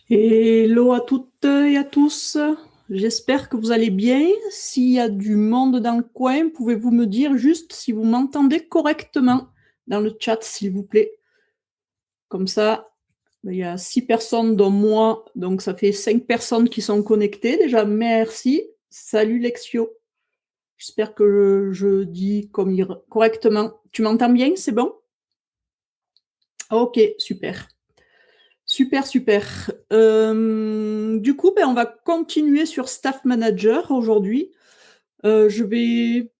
Hello à toutes et à tous, j'espère que vous allez bien. S'il y a du monde dans le coin, pouvez-vous me dire juste si vous m'entendez correctement dans le chat, s'il vous plaît. Comme ça, il y a 6 personnes dont moi, donc ça fait 5 personnes qui sont connectées. Déjà, merci. Salut Lexio. J'espère que je dis correctement. Tu m'entends bien, c'est bon? Ok, super. Super, super. Du coup, on va continuer sur Staff Manager aujourd'hui. Je vais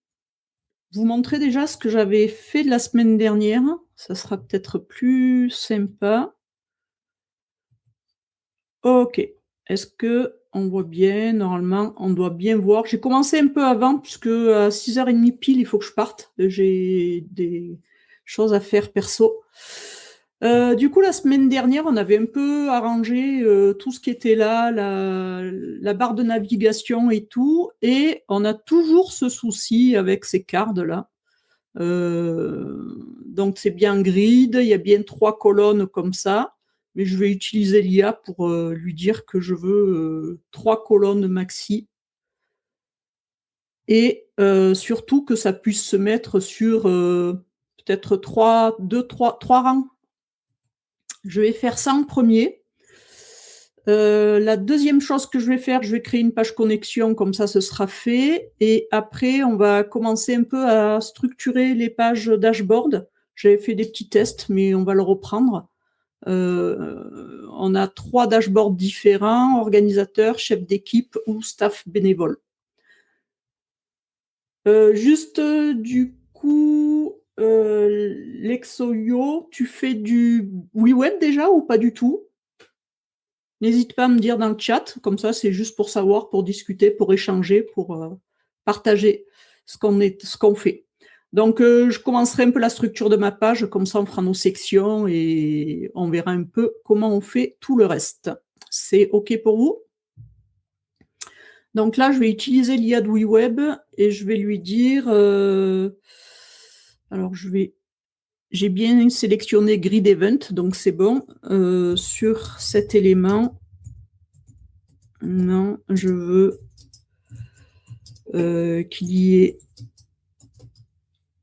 vous montrer déjà ce que j'avais fait la semaine dernière. Ça sera peut-être plus sympa. Ok. Est-ce que on voit bien? Normalement, on doit bien voir. J'ai commencé un peu avant, puisque à 6h30 pile, il faut que je parte. J'ai des choses à faire perso. Du coup, la semaine dernière, on avait un peu arrangé tout ce qui était là, la barre de navigation et tout, et on a toujours ce souci avec ces cartes-là. Donc c'est bien grid, il y a bien 3 colonnes comme ça, mais je vais utiliser l'IA pour lui dire que je veux 3 colonnes maxi, et surtout que ça puisse se mettre sur peut-être 3 rangs. Je vais faire ça en premier. La deuxième chose que je vais faire, je vais créer une page connexion, comme ça ce sera fait. Et après, on va commencer un peu à structurer les pages dashboard. J'avais fait des petits tests, mais on va le reprendre. On a 3 dashboards différents, organisateur, chef d'équipe ou staff bénévole. Juste du coup, Lexoyo, tu fais du WeWeb déjà ou pas du tout? N'hésite pas à me dire dans le chat, comme ça c'est juste pour savoir, pour discuter, pour échanger, pour partager ce qu'on fait. Donc je commencerai un peu la structure de ma page, comme ça on fera nos sections et on verra un peu comment on fait tout le reste. C'est OK pour vous? Donc là, je vais utiliser l'IA de WeWeb et je vais lui dire... alors j'ai bien sélectionné Grid Event, donc c'est bon. Sur cet élément, non, je veux qu'il y ait...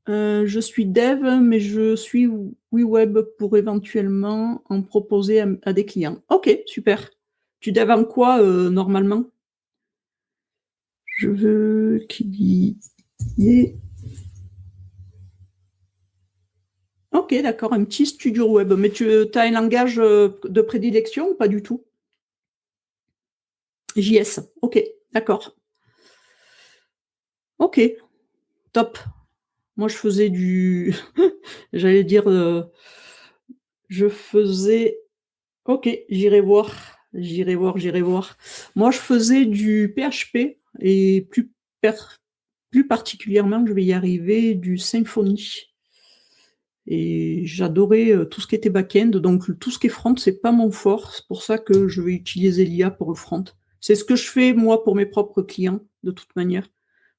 je suis dev, mais je suis WeWeb pour éventuellement en proposer à des clients. Ok, super. Tu dev en quoi normalement? Je veux qu'il y ait... Ok, d'accord, un petit studio web. Mais tu as un langage de prédilection ou pas du tout? JS, ok, d'accord. Ok, top. Moi, je faisais du... J'allais dire... je faisais... Ok, j'irai voir. J'irai voir, j'irai voir. Moi, je faisais du PHP et plus particulièrement, je vais y arriver, du Symfony. Et j'adorais tout ce qui était back-end, donc tout ce qui est front, c'est pas mon fort. C'est pour ça que je vais utiliser l'IA pour le front. C'est ce que je fais, moi, pour mes propres clients, de toute manière,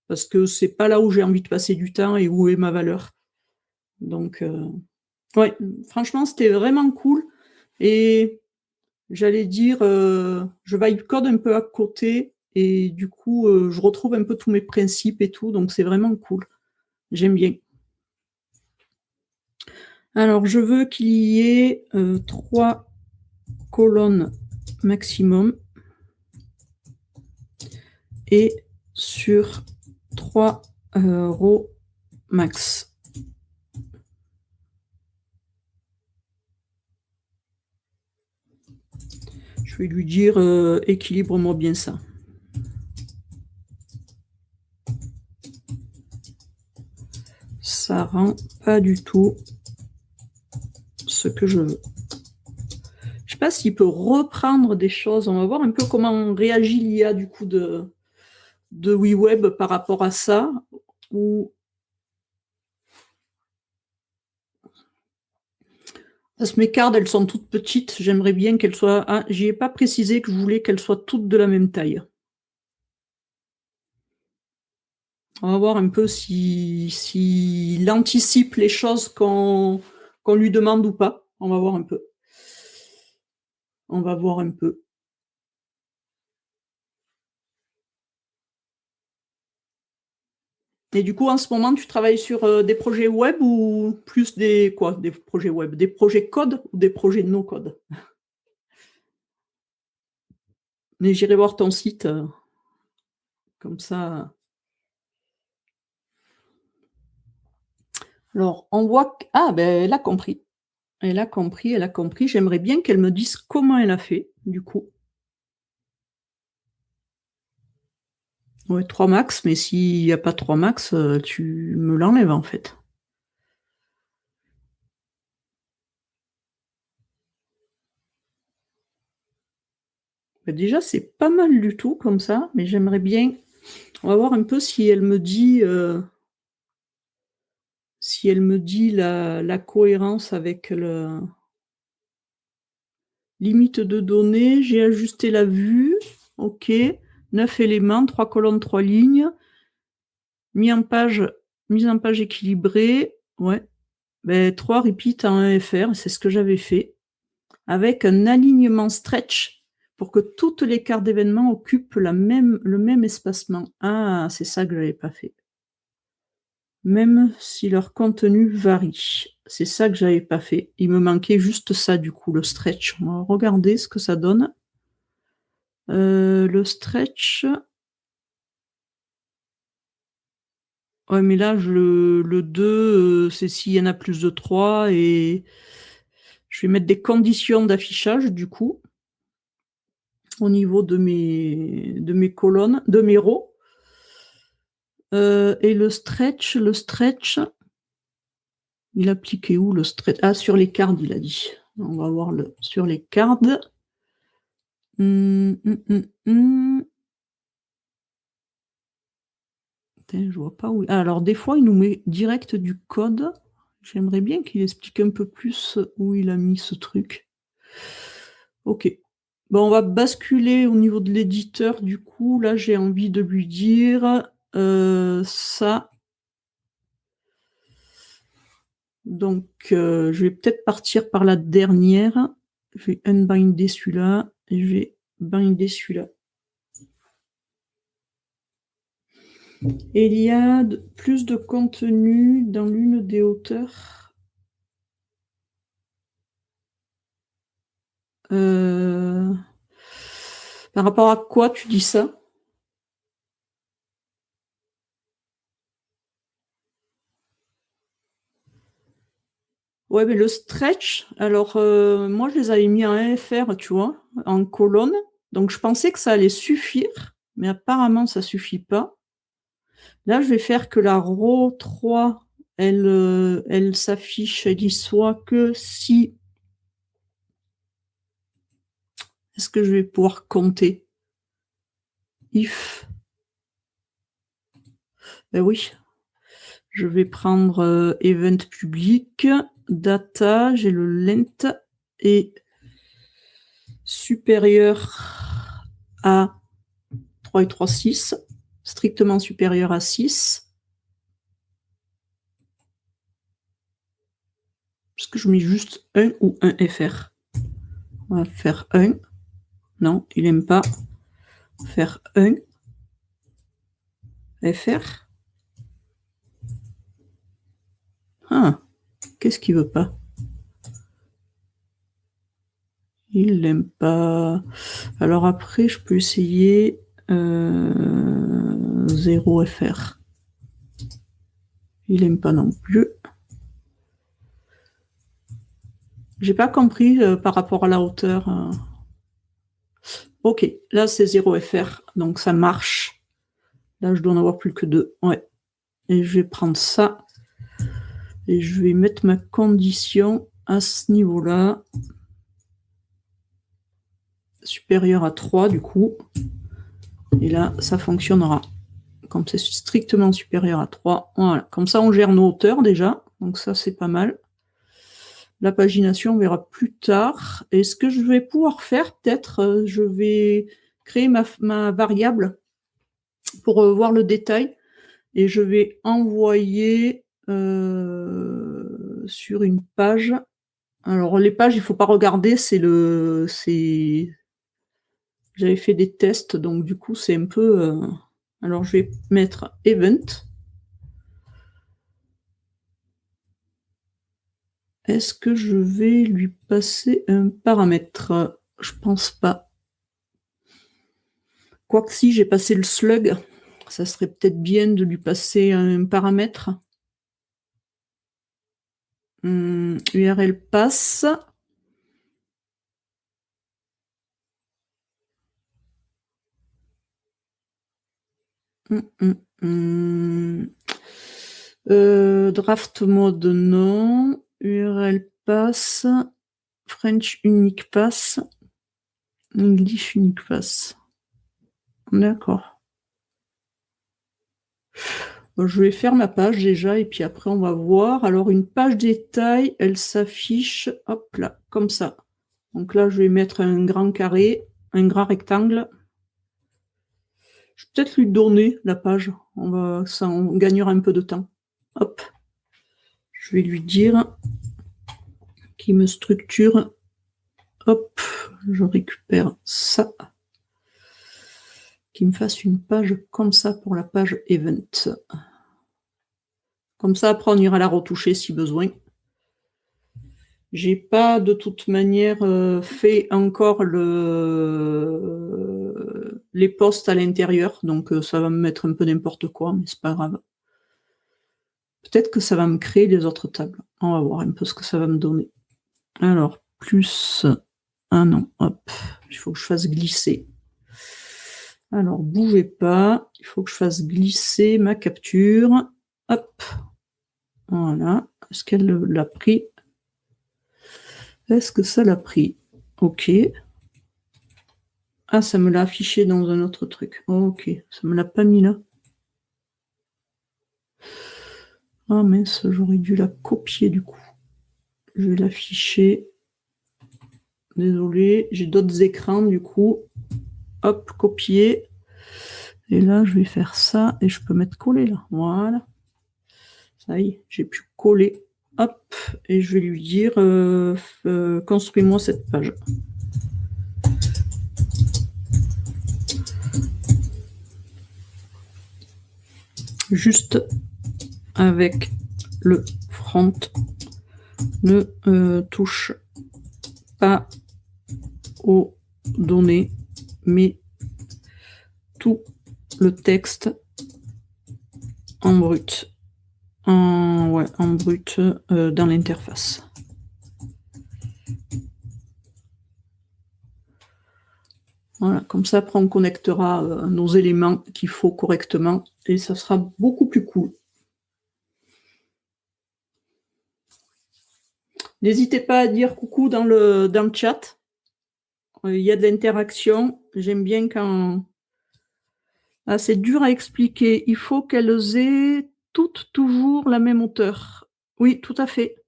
parce que c'est pas là où j'ai envie de passer du temps et où est ma valeur. Donc, ouais, franchement, c'était vraiment cool. Et j'allais dire, je vibe code un peu à côté, et du coup, je retrouve un peu tous mes principes et tout, donc c'est vraiment cool. J'aime bien. Alors, je veux qu'il y ait 3 colonnes maximum et sur 3 rows max. Je vais lui dire équilibre-moi bien ça. Ça rend pas du tout ce que je veux. Je sais pas s'il peut reprendre des choses. On va voir un peu comment réagit l'IA du coup de WeWeb par rapport à ça. Ou... Parce que mes cartes, elles sont toutes petites. J'aimerais bien qu'elles soient... Ah, j'y ai pas précisé que je voulais qu'elles soient toutes de la même taille. On va voir un peu s'il anticipe les choses qu'on lui demande ou pas. On va voir un peu. On va voir un peu. Et du coup, en ce moment, tu travailles sur des projets web ou plus des projets web? Des projets code ou des projets no code? Mais j'irai voir ton site, comme ça. Alors, on voit q ah ben, elle a compris. Elle a compris, elle a compris. J'aimerais bien qu'elle me dise comment elle a fait, du coup. Ouais, 3 max, mais s'il y a pas 3 max, tu me l'enlèves, en fait. Bah, déjà, c'est pas mal du tout comme ça, mais j'aimerais bien on va voir un peu si elle me dit la cohérence avec le limite de données, j'ai ajusté la vue, OK, 9 éléments, 3 colonnes, 3 lignes, mis en page mise en page équilibrée, ouais, beh, 3 repeats en 1 FR, c'est ce que j'avais fait, avec un alignement stretch pour que toutes les cartes d'événements occupent le même espacement. Ah, c'est ça que j'avais pas fait. Même si leur contenu varie. C'est ça que j'avais pas fait. Il me manquait juste ça du coup, le stretch. On va regarder ce que ça donne. Le stretch ouais, mais là je le 2, c'est s'il y en a plus de 3 et je vais mettre des conditions d'affichage du coup, au niveau de mes colonnes, de mes rows. Et le stretch, il appliquait où le stretch? Ah, sur les cards, il a dit. On va voir le sur les cards. Mmh, mmh, mmh, mmh. Putain, je vois pas où ah, alors des fois, il nous met direct du code. J'aimerais bien qu'il explique un peu plus où il a mis ce truc. OK. Bon, on va basculer au niveau de l'éditeur du coup. Là, j'ai envie de lui dire, ça donc je vais peut-être partir par la dernière. Je vais unbinder celui-là et je vais binder celui-là. Et il y a plus de contenu dans l'une des hauteurs. Par rapport à quoi tu dis ça? Ouais, mais le stretch, alors, moi je les avais mis en FR, tu vois? En colonne, donc je pensais que ça allait suffire, mais apparemment ça suffit pas. Là, je vais faire que la row 3, elle s'affiche, elle y soit que si est-ce que je vais pouvoir compter? If oui, je vais prendre, event public, data, j'ai le length et supérieur à 3 et 3, 6, strictement supérieur à 6. Est-ce que je mets juste 1 ou 1 FR? On va faire 1. Non, il aime pas. Faire 1 FR. Ah, qu'est-ce qu'il veut pas? Il l'aime pas. Alors après, je peux essayer 0 FR. Il aime pas non plus. J'ai pas compris par rapport à la hauteur. Ok, là c'est 0 FR, donc ça marche. Là, je dois en avoir plus que 2. Ouais. Et je vais prendre ça. Et je vais mettre ma condition à ce niveau-là. Supérieur à 3, du coup. Et là, ça fonctionnera. Comme c'est strictement supérieur à 3. Voilà. Comme ça, on gère nos hauteurs déjà. Donc ça, c'est pas mal. La pagination, on verra plus tard. Et ce que je vais pouvoir faire, peut-être, je vais créer ma variable pour voir le détail. Et je vais envoyer sur une page. Alors les pages, il faut pas regarder, j'avais fait des tests, donc du coup c'est un peu. Alors je vais mettre event. Est-ce que je vais lui passer un paramètre? Je pense pas. Quoique si j'ai passé le slug, ça serait peut-être bien de lui passer un paramètre. URL passe. Draft mode non. URL passe. French unique passe. English unique passe. D'accord. Je vais faire ma page déjà et puis après on va voir. Alors une page détail, elle s'affiche, hop là, comme ça. Donc là je vais mettre un grand carré, un grand rectangle. Je vais peut-être lui donner la page. Ça, on gagnera un peu de temps. Hop. Je vais lui dire qu'il me structure. Hop, je récupère ça. Qu'il me fasse une page comme ça pour la page event. Comme ça, après, on ira la retoucher si besoin. J'ai pas de toute manière fait encore les posts à l'intérieur, donc ça va me mettre un peu n'importe quoi, mais c'est pas grave. Peut-être que ça va me créer les autres tables. On va voir un peu ce que ça va me donner. Alors, plus... Ah non, hop, il faut que je fasse glisser. Alors, bougez pas, il faut que je fasse glisser ma capture. Hop, voilà. Est-ce qu'elle l'a pris? Est-ce que ça l'a pris? Ok. Ah, ça me l'a affiché dans un autre truc. Ok, ça me l'a pas mis là. Ah mince, j'aurais dû la copier du coup. Je vais l'afficher. Désolé, j'ai d'autres écrans du coup. Hop, copier. Et là, je vais faire ça et je peux mettre coller là. Voilà. Ça y est, j'ai pu coller. Hop, et je vais lui dire construis-moi cette page. Juste avec le front, ne touche pas aux données, mais tout le texte en brut. En brut dans l'interface. Voilà, comme ça, après, on connectera nos éléments qu'il faut correctement et ça sera beaucoup plus cool. N'hésitez pas à dire coucou dans le chat. Il y a de l'interaction. J'aime bien quand... Ah, c'est dur à expliquer. Il faut qu'elles aient toutes toujours la même hauteur. Oui, tout à fait.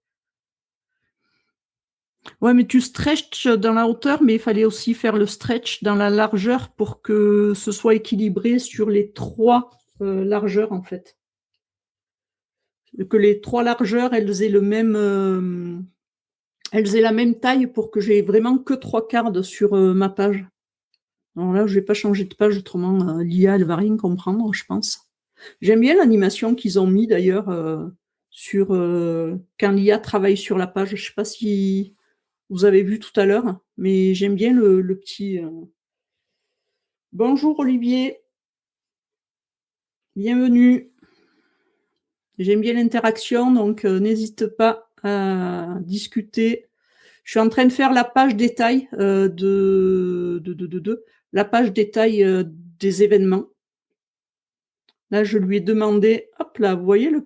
Ouais, mais tu stretches dans la hauteur, mais il fallait aussi faire le stretch dans la largeur pour que ce soit équilibré sur les trois largeurs, en fait. Que les trois largeurs, elles aient elles aient la même taille pour que j'ai vraiment que 3/4 sur ma page. Alors là, je vais pas changer de page, autrement l'IA, elle va rien comprendre, je pense. J'aime bien l'animation qu'ils ont mis d'ailleurs sur quand l'IA travaille sur la page. Je sais pas si vous avez vu tout à l'heure, mais j'aime bien le petit... Bonjour Olivier, bienvenue. J'aime bien l'interaction, donc n'hésite pas à discuter. Je suis en train de faire la page détail la page détail des événements. Là, je lui ai demandé, hop là, vous voyez la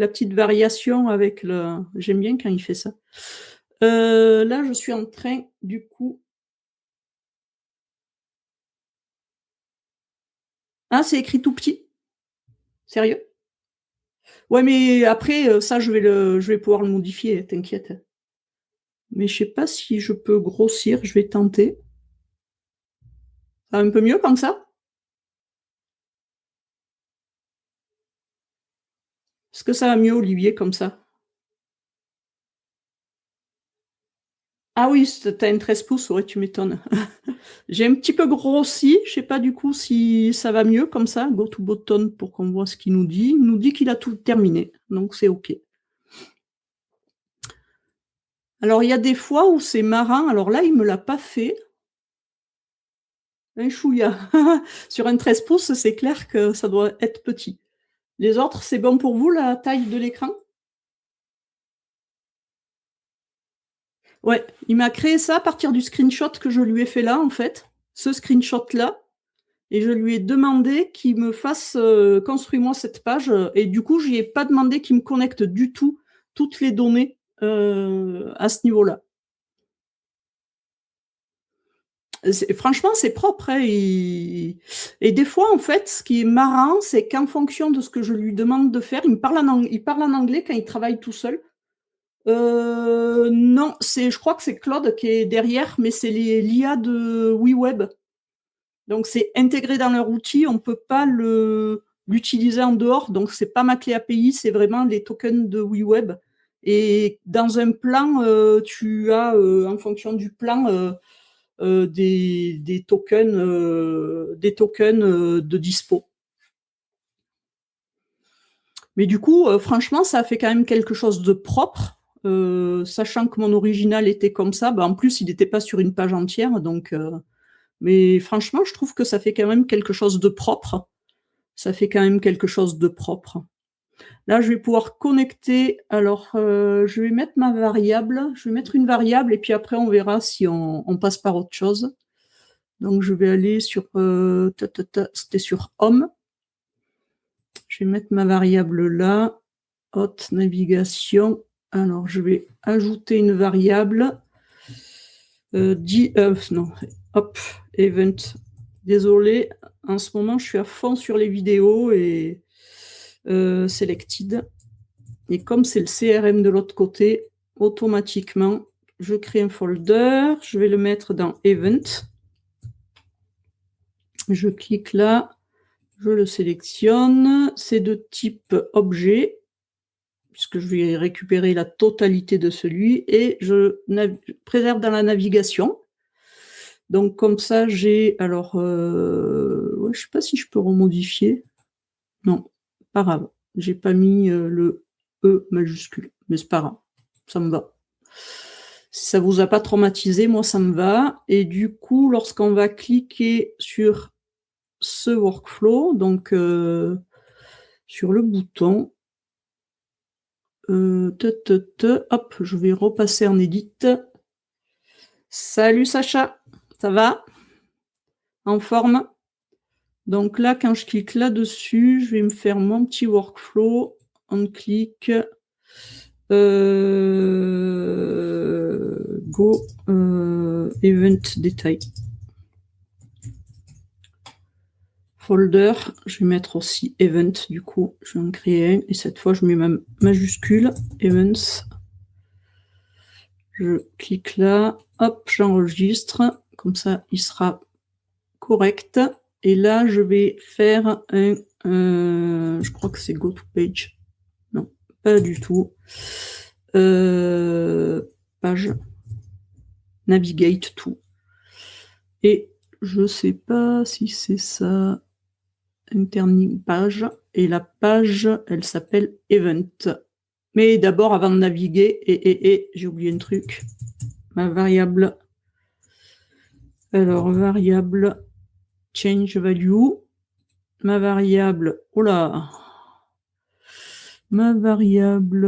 petite variation avec le... J'aime bien quand il fait ça. Là, je suis en train, du coup... Ah, c'est écrit tout petit? Sérieux? Ouais, mais après, ça, je vais pouvoir le modifier, t'inquiète. Mais je sais pas si je peux grossir, je vais tenter. Ça va un peu mieux comme ça? Est-ce que ça va mieux, Olivier, comme ça? Ah oui, t'as une 13 pouces, ouais, tu m'étonnes. J'ai un petit peu grossi, je sais pas du coup si ça va mieux comme ça, go to button pour qu'on voit ce qu'il nous dit. Il nous dit qu'il a tout terminé, donc c'est OK. Alors il y a des fois où c'est marrant, alors là, il me l'a pas fait, un chouïa. Sur un 13 pouces, c'est clair que ça doit être petit. Les autres, c'est bon pour vous, la taille de l'écran? Ouais, il m'a créé ça à partir du screenshot que je lui ai fait là, en fait. Ce screenshot-là, et je lui ai demandé qu'il me fasse, construis-moi cette page, et du coup, je lui ai pas demandé qu'il me connecte du tout toutes les données, à ce niveau-là. Franchement, c'est propre, hein, et des fois, en fait, ce qui est marrant, c'est qu'en fonction de ce que je lui demande de faire, il parle en anglais quand il travaille tout seul. Non, je crois que c'est Claude qui est derrière, mais c'est l'IA de WeWeb. Donc c'est intégré dans leur outil, on ne peut pas l'utiliser en dehors, donc c'est pas ma clé API, c'est vraiment les tokens de WeWeb. Et dans un plan, tu as, en fonction du plan, des tokens, de dispo. Mais du coup, franchement, ça a fait quand même quelque chose de propre, sachant que mon original était comme ça. Bah, en plus, il n'était pas sur une page entière, donc. Mais franchement, je trouve que ça fait quand même quelque chose de propre. Ça fait quand même quelque chose de propre. Là, je vais pouvoir connecter. Alors, je vais mettre ma variable. Je vais mettre une variable et puis après, on verra si on passe par autre chose. Donc, je vais aller sur. C'était sur Home. Je vais mettre ma variable là. Haute navigation. Alors, je vais ajouter une variable. Non, hop, event. Désolé, en ce moment, je suis à fond sur les vidéos et selected. Et comme c'est le CRM de l'autre côté, automatiquement, je crée un folder. Je vais le mettre dans event. Je clique là, je le sélectionne. C'est de type objet, puisque je vais récupérer la totalité de celui, et je préserve dans la navigation. Donc comme ça, j'ai... Alors, ouais, je ne sais pas si je peux remodifier. Non, pas grave. J'ai pas mis le E majuscule, mais c'est pas grave. Ça me va. Si ça vous a pas traumatisé, moi ça me va. Et du coup, lorsqu'on va cliquer sur ce workflow, donc sur le bouton, hop, je vais repasser en edit. Salut Sacha, ça va? En forme? Donc là, quand je clique là-dessus, je vais me faire mon petit workflow. On clique go event détail. Folder, je vais mettre aussi event, du coup, je vais en créer un. Et cette fois, je mets ma majuscule, events. Je clique là, hop, j'enregistre. Comme ça, il sera correct. Et là, je vais faire un... je crois que c'est go to page. Non, pas du tout. Page. Navigate to. Et je sais pas si c'est ça. Interning page. Et la page, elle s'appelle event. Mais d'abord, avant de naviguer, j'ai oublié un truc. Ma variable. Alors, variable change value. Ma variable, oh là, ma variable,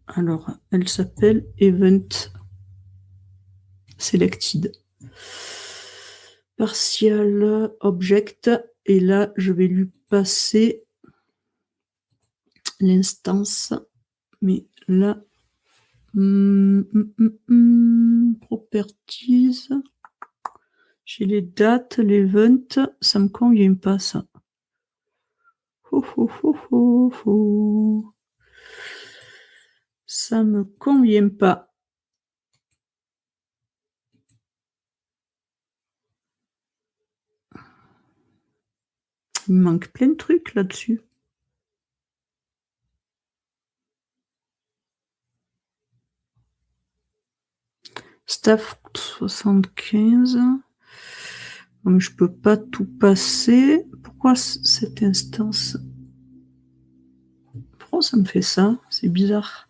alors, elle s'appelle event selected. Partial object, et là, je vais lui passer l'instance, mais là, properties, j'ai les dates, l'event, ça me convient pas, ça. Ça me convient pas. Il me manque plein de trucs là-dessus. Staff 75. Donc, je peux pas tout passer. Pourquoi cette instance? Pourquoi ça me fait ça? C'est bizarre.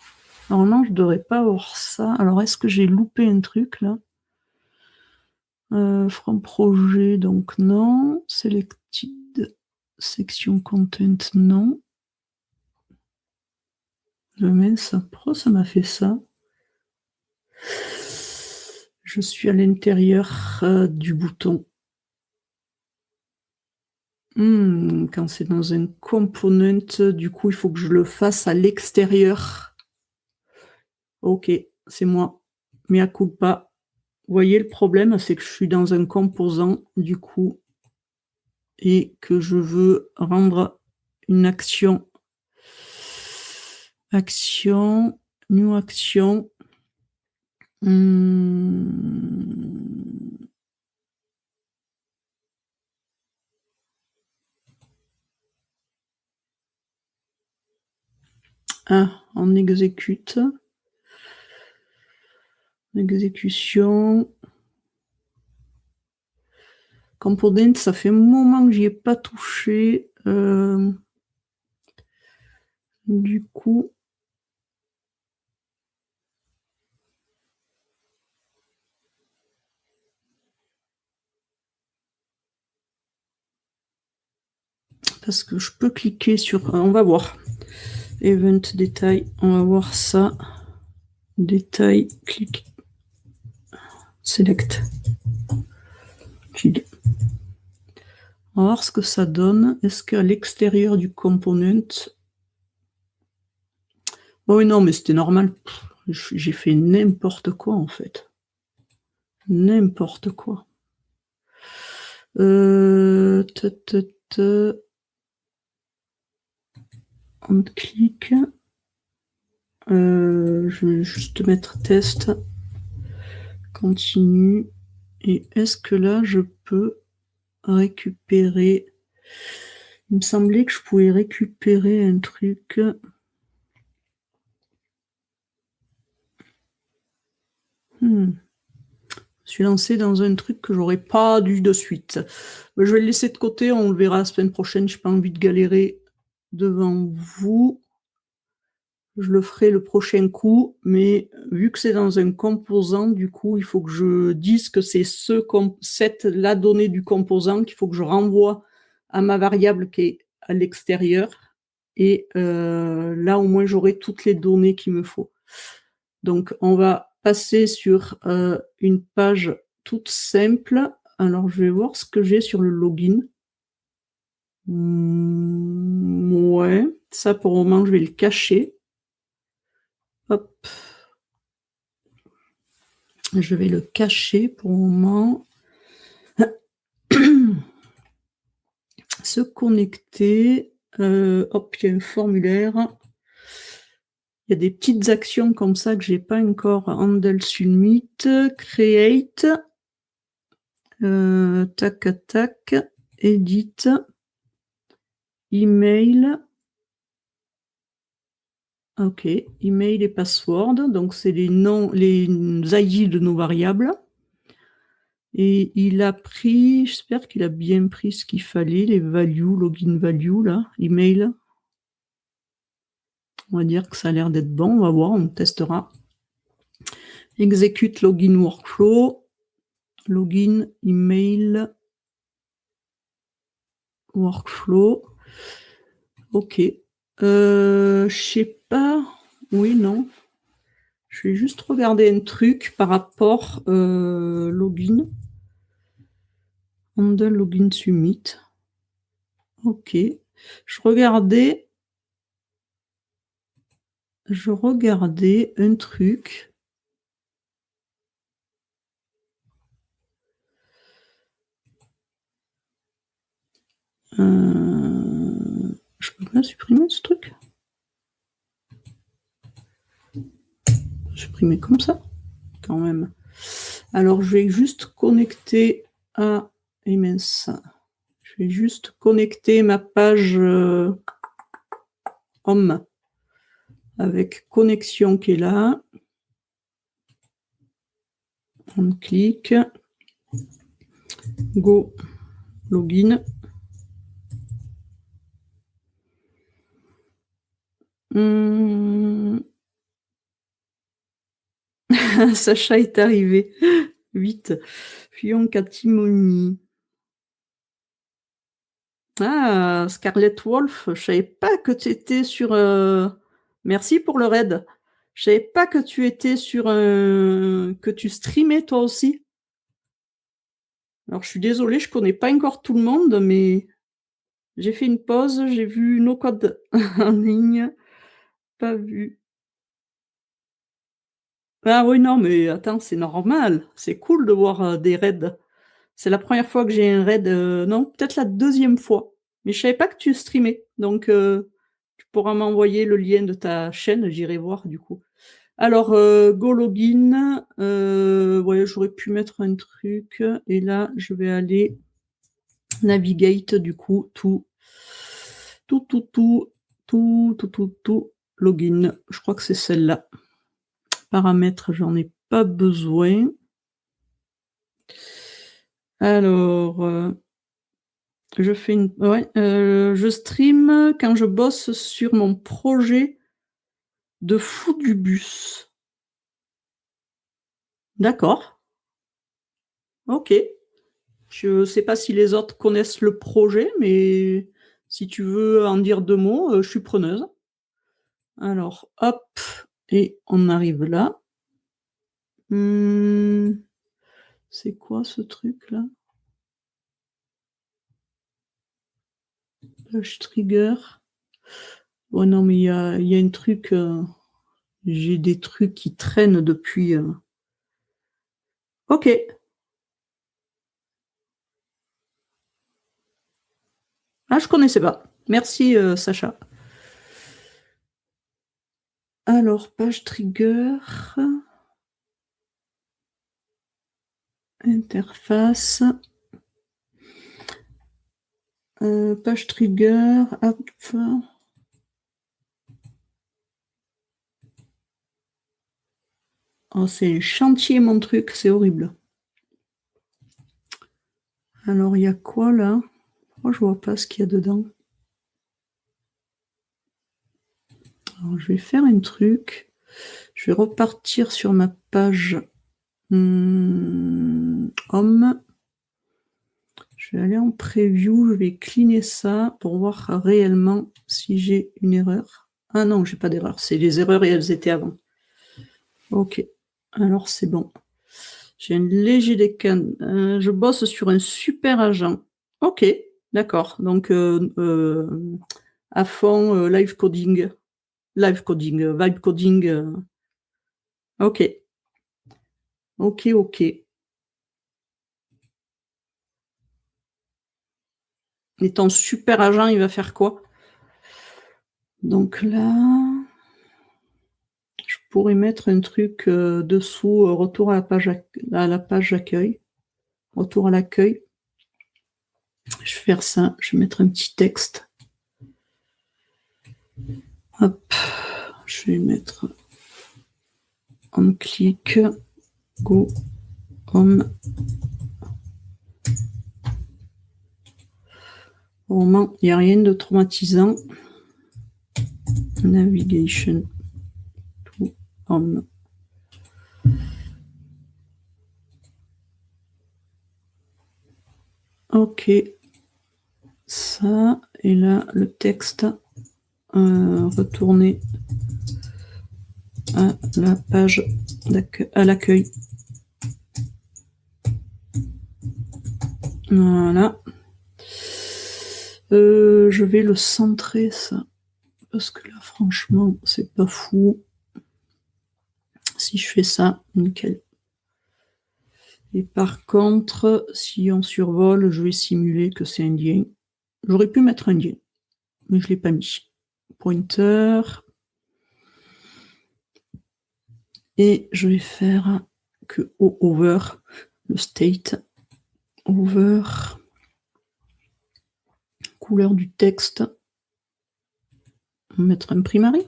Normalement, je ne devrais pas avoir ça. Alors, est-ce que j'ai loupé un truc, là? From projet, donc non. Selected, section content, non. Pourquoi ça m'a fait ça? Je suis à l'intérieur du bouton. Quand c'est dans un component, du coup, il faut que je le fasse à l'extérieur. Ok, c'est moi. Mea culpa. Vous voyez, le problème, c'est que je suis dans un composant, du coup, et que je veux rendre une action. Action, new action. On exécute. Exécution. Component, ça fait un moment que j'y ai pas touché. Du coup. Parce que je peux cliquer sur... on va voir. Event détail, on va voir ça. Détail, clic. Select. On va voir ce que ça donne. Est-ce qu'à l'extérieur du component... Oh oui, non, mais c'était normal. J'ai fait n'importe quoi, en fait. N'importe quoi. On clique. Je vais juste mettre test. Continue. Et est-ce que là, je peux récupérer... Il me semblait que je pouvais récupérer un truc. Je suis lancé dans un truc que j'aurais pas dû de suite. Je vais le laisser de côté, on le verra la semaine prochaine. Je n'ai pas envie de galérer devant vous. Je le ferai le prochain coup, mais vu que c'est dans un composant, du coup, il faut que je dise que c'est la donnée du composant qu'il faut que je renvoie à ma variable qui est à l'extérieur. Et là, au moins, j'aurai toutes les données qu'il me faut. Donc, on va passer sur une page toute simple. Alors, je vais voir ce que j'ai sur le login. Ouais, ça, pour le moment, je vais le cacher. Hop. Je vais le cacher pour le moment. Se connecter. Hop, il y a un formulaire. Il y a des petites actions comme ça que je n'ai pas encore. Handle submit, create, tac, tac, edit, email. Ok, email et password. Donc, c'est les noms, les ID de nos variables. Et il a pris, j'espère qu'il a bien pris ce qu'il fallait, les values, login value, là, email. On va dire que ça a l'air d'être bon, on va voir, on testera. Execute login workflow, login, email, workflow. Ok. Je sais pas. Oui, non. Je vais juste regarder un truc par rapport login. Handle login submit. Ok. Je regardais un truc. Je peux pas supprimer ce truc? Supprimer comme ça, quand même. Alors, je vais juste connecter à... Et mince. Je vais juste connecter ma page home avec connexion qui est là. On clique. Go. Login. Mmh. Sacha est arrivé. 8. Fuyons Catimoni. Ah! Scarlett Wolf, je savais pas que tu étais sur, merci pour le raid. Je savais pas que tu étais sur, que tu streamais toi aussi. Alors je suis désolée, je connais pas encore tout le monde, mais j'ai fait une pause, j'ai vu nos codes en ligne, pas vu. Ah oui, non, mais attends, c'est normal, c'est cool de voir, des raids. C'est la première fois que j'ai un raid, non, peut-être la deuxième fois, mais je savais pas que tu streamais, donc tu pourras m'envoyer le lien de ta chaîne, j'irai voir du coup. Alors, go login, ouais, j'aurais pu mettre un truc et là, je vais aller navigate du coup, tout, login. Je crois que c'est celle-là. Paramètres, j'en ai pas besoin. Alors, je fais une ouais, je stream quand je bosse sur mon projet de fou du bus. D'accord. OK. Je sais pas si les autres connaissent le projet, mais si tu veux en dire 2 mots, je suis preneuse. Alors hop et on arrive là. Mmh, c'est quoi ce truc-là? Page trigger. Oh non, mais il y a un truc, j'ai des trucs qui traînent depuis, OK. Ah, je connaissais pas. Merci, Sacha. Alors, page trigger, interface, page trigger, hop. Oh, c'est un chantier mon truc, c'est horrible. Alors, il y a quoi là? Oh, je vois pas ce qu'il y a dedans. Alors, je vais faire un truc. Je vais repartir sur ma page home. Je vais aller en preview, je vais cleaner ça pour voir réellement si j'ai une erreur. Ah non, j'ai pas d'erreur, c'est les erreurs et elles étaient avant. OK, alors c'est bon. J'ai un léger décan, je bosse sur un super agent. OK, d'accord, donc à fond, live coding, vibe coding, OK. OK, OK. Et ton super agent, il va faire quoi? Donc là, je pourrais mettre un truc, dessous, retour à la page accueil. Retour à l'accueil. Je vais faire ça, je vais mettre un petit texte. Hop, je vais mettre on click, go, home. Au moment, il n'y a rien de traumatisant. Navigation to home. OK. Ça, et là, le texte, retourner à la page à l'accueil. Voilà. Je vais le centrer, ça. Parce que là, franchement, c'est pas fou. Si je fais ça, nickel. Et par contre, si on survole, je vais simuler que c'est indien. J'aurais pu mettre indien, mais je l'ai pas mis. Pointer. Et je vais faire que au over, le state, over, couleur du texte, on va mettre un primary.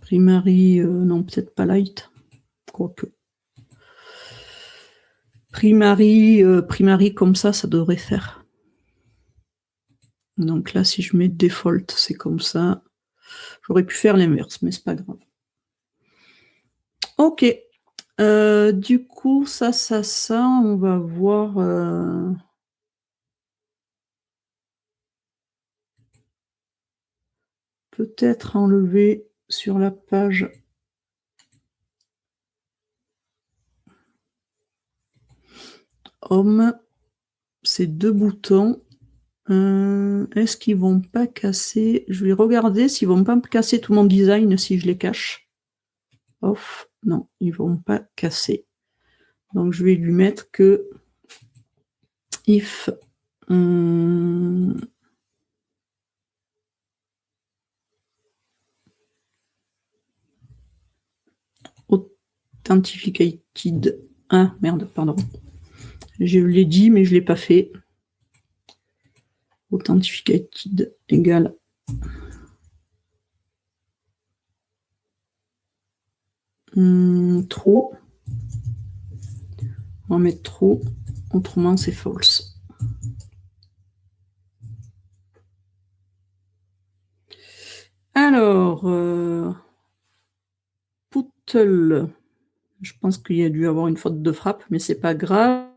Primary, non, peut-être pas light, quoique. Primary comme ça devrait faire. Donc là, si je mets default, c'est comme ça. J'aurais pu faire l'inverse, mais c'est pas grave. Ok. Du coup, ça, on va voir. Peut-être enlever sur la page. Home, ces deux boutons. Est-ce qu'ils vont pas casser? Je vais regarder s'ils vont pas me casser tout mon design si je les cache. Off, non, ils vont pas casser. Donc je vais lui mettre que if authenticated. Ah merde, pardon. Je l'ai dit, mais je l'ai pas fait. Authenticated égale true. On va mettre true, autrement c'est false. Alors, Puttle, je pense qu'il y a dû avoir une faute de frappe, mais c'est pas grave.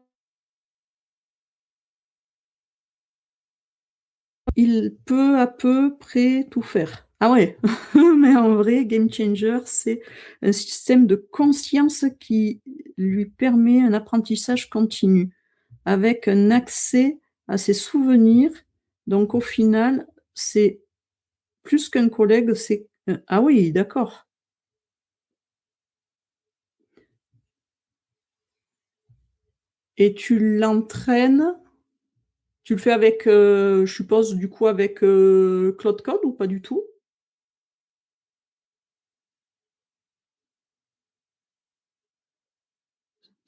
Il peut à peu près tout faire. Ah ouais, mais en vrai, Game Changer, c'est un système de conscience qui lui permet un apprentissage continu, avec un accès à ses souvenirs. Donc au final, c'est plus qu'un collègue, c'est... Ah oui, d'accord. Et tu l'entraînes, tu le fais avec, je suppose, du coup, avec Claude Code ou pas du tout?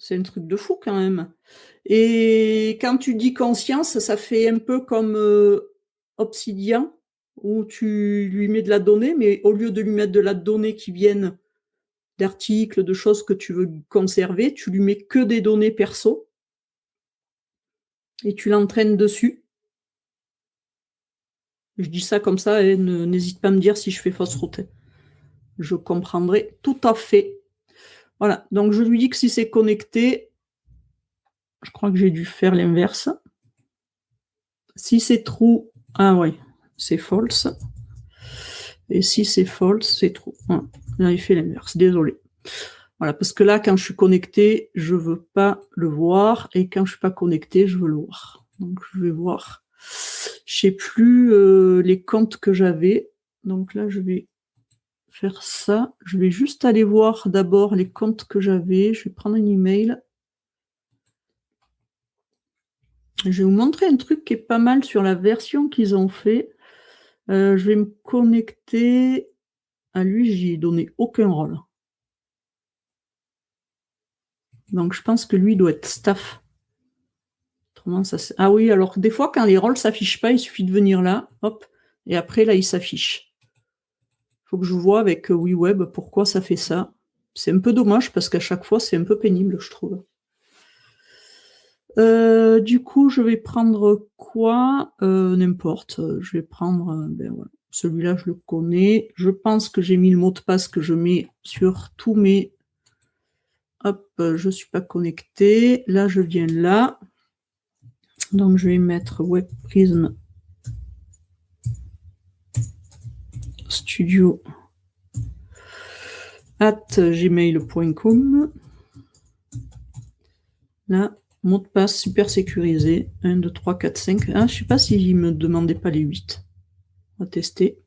C'est un truc de fou quand même. Et quand tu dis conscience, ça fait un peu comme Obsidian, où tu lui mets de la donnée, mais au lieu de lui mettre de la donnée qui viennent d'articles, de choses que tu veux conserver, tu lui mets que des données perso et tu l'entraînes dessus. Je dis ça comme ça et n'hésite pas à me dire si je fais fausse route. Je comprendrai tout à fait. Voilà, donc je lui dis que si c'est connecté, je crois que j'ai dû faire l'inverse. Si c'est true, ah ouais, c'est false. Et si c'est false, c'est true. Voilà. Là, il fait l'inverse, désolé. Voilà, parce que là, quand je suis connecté, je veux pas le voir, et quand je suis pas connecté, je veux le voir. Donc, je vais voir. Je sais plus les comptes que j'avais. Donc là, je vais faire ça. Je vais juste aller voir d'abord les comptes que j'avais. Je vais prendre un email. Je vais vous montrer un truc qui est pas mal sur la version qu'ils ont fait. Je vais me connecter. À lui, j'y ai donné aucun rôle. Donc je pense que lui doit être staff. Autrement, ça ah oui, alors des fois, quand les rôles ne s'affichent pas, il suffit de venir là, hop, et après, là, il s'affiche. Il faut que je vois avec WeWeb pourquoi ça fait ça. C'est un peu dommage parce qu'à chaque fois, c'est un peu pénible, je trouve. Du coup, je vais prendre quoi? N'importe. Je vais prendre ben, voilà. Celui-là, je le connais. Je pense que j'ai mis le mot de passe que je mets sur tous mes... Hop, je ne suis pas connecté. Là, je viens là. Donc, je vais mettre WebPrism Studio @gmail.com. Là, mot de passe super sécurisé. 1, 2, 3, 4, 5. Ah, je ne sais pas s'il ne me demandait pas les 8. On va tester.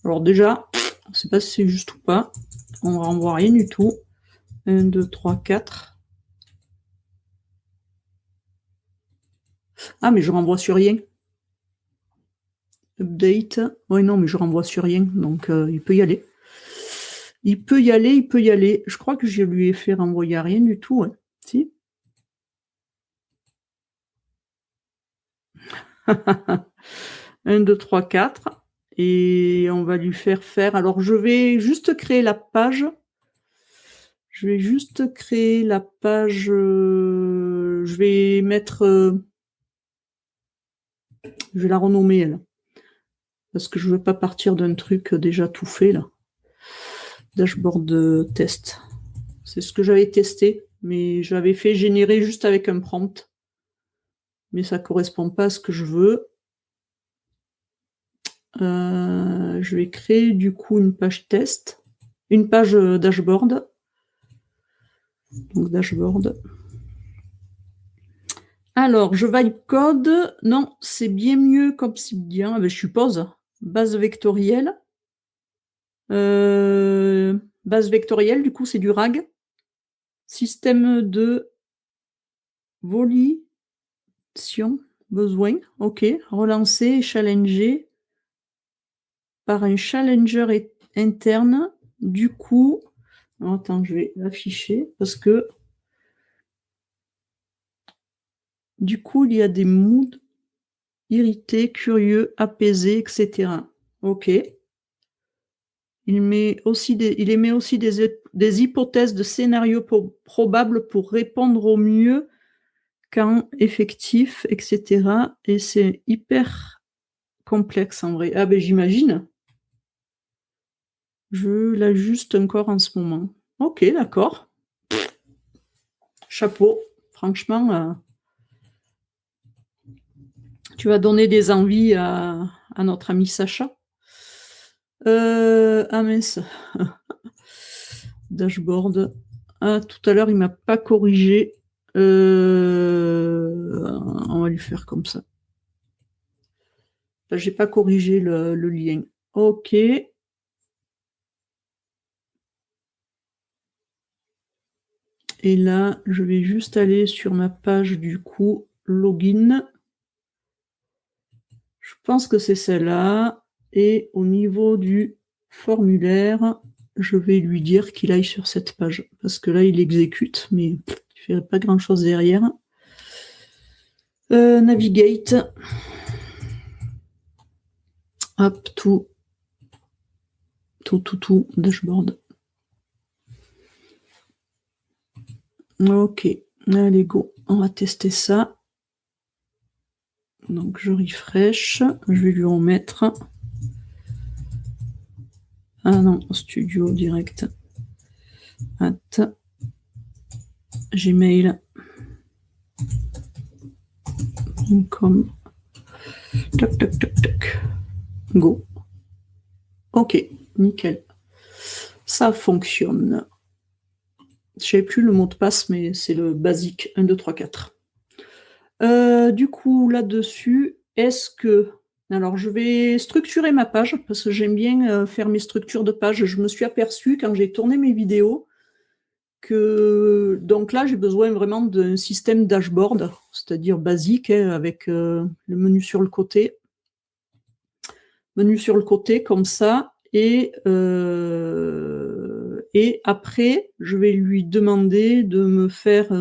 Alors déjà, je ne sais pas si c'est juste ou pas. On ne renvoie rien du tout. 1, 2, 3, 4. Ah, mais je renvoie sur rien. Update. Oui, non, mais je renvoie sur rien. Donc, il peut y aller. Il peut y aller, il peut y aller. Je crois que je lui ai fait renvoyer à rien du tout. Ouais. Si. 1, 2, 3, 4. Et on va lui faire faire... Alors, je vais juste créer la page. Je vais juste créer la page... je vais mettre... je vais la renommer, elle. Parce que je ne veux pas partir d'un truc déjà tout fait, là. Dashboard test. C'est ce que j'avais testé, mais j'avais fait générer juste avec un prompt. Mais ça ne correspond pas à ce que je veux. Je vais créer du coup une page test, une page dashboard. Donc dashboard. Alors, je vibe code. Non, c'est bien mieux qu'Obsidian. Ah ben, je suppose. Base vectorielle. Base vectorielle, du coup, c'est du RAG. Système de volition, besoin. OK. Relancer et challenger par un challenger interne. Du coup, attends, je vais l'afficher parce que du coup, il y a des moods irrités, curieux, apaisés, etc. OK. Il émet aussi des hypothèses de scénarios probables pour répondre au mieux qu'en effectif, etc. Et c'est hyper complexe en vrai. Ah ben j'imagine. Je l'ajuste encore en ce moment. Ok, d'accord. Chapeau. Franchement, tu vas donner des envies à notre ami Sacha. Ah mince. Dashboard. Ah, tout à l'heure, il m'a pas corrigé. On va lui faire comme ça. J'ai pas corrigé le lien. Ok. Et là, je vais juste aller sur ma page du coup login. Je pense que c'est celle-là. Et au niveau du formulaire, je vais lui dire qu'il aille sur cette page. Parce que là, il exécute, mais il ne fait pas grand-chose derrière. Navigate. Hop, tout, dashboard. Ok, allez, go. On va tester ça. Donc, je refresh. Je vais lui en mettre. Ah non, studio direct. At gmail.com. Tac, tac, tac, tac. Go. Ok, nickel. Ça fonctionne. Je ne sais plus le mot de passe, mais c'est le basique 1, 2, 3, 4. Du coup, là-dessus, est-ce que... Alors, je vais structurer ma page, parce que j'aime bien faire mes structures de page. Je me suis aperçue, quand j'ai tourné mes vidéos, que... Donc là, j'ai besoin vraiment d'un système dashboard, c'est-à-dire basique, hein, avec le menu sur le côté. Menu sur le côté, comme ça. Et après, je vais lui demander de me faire...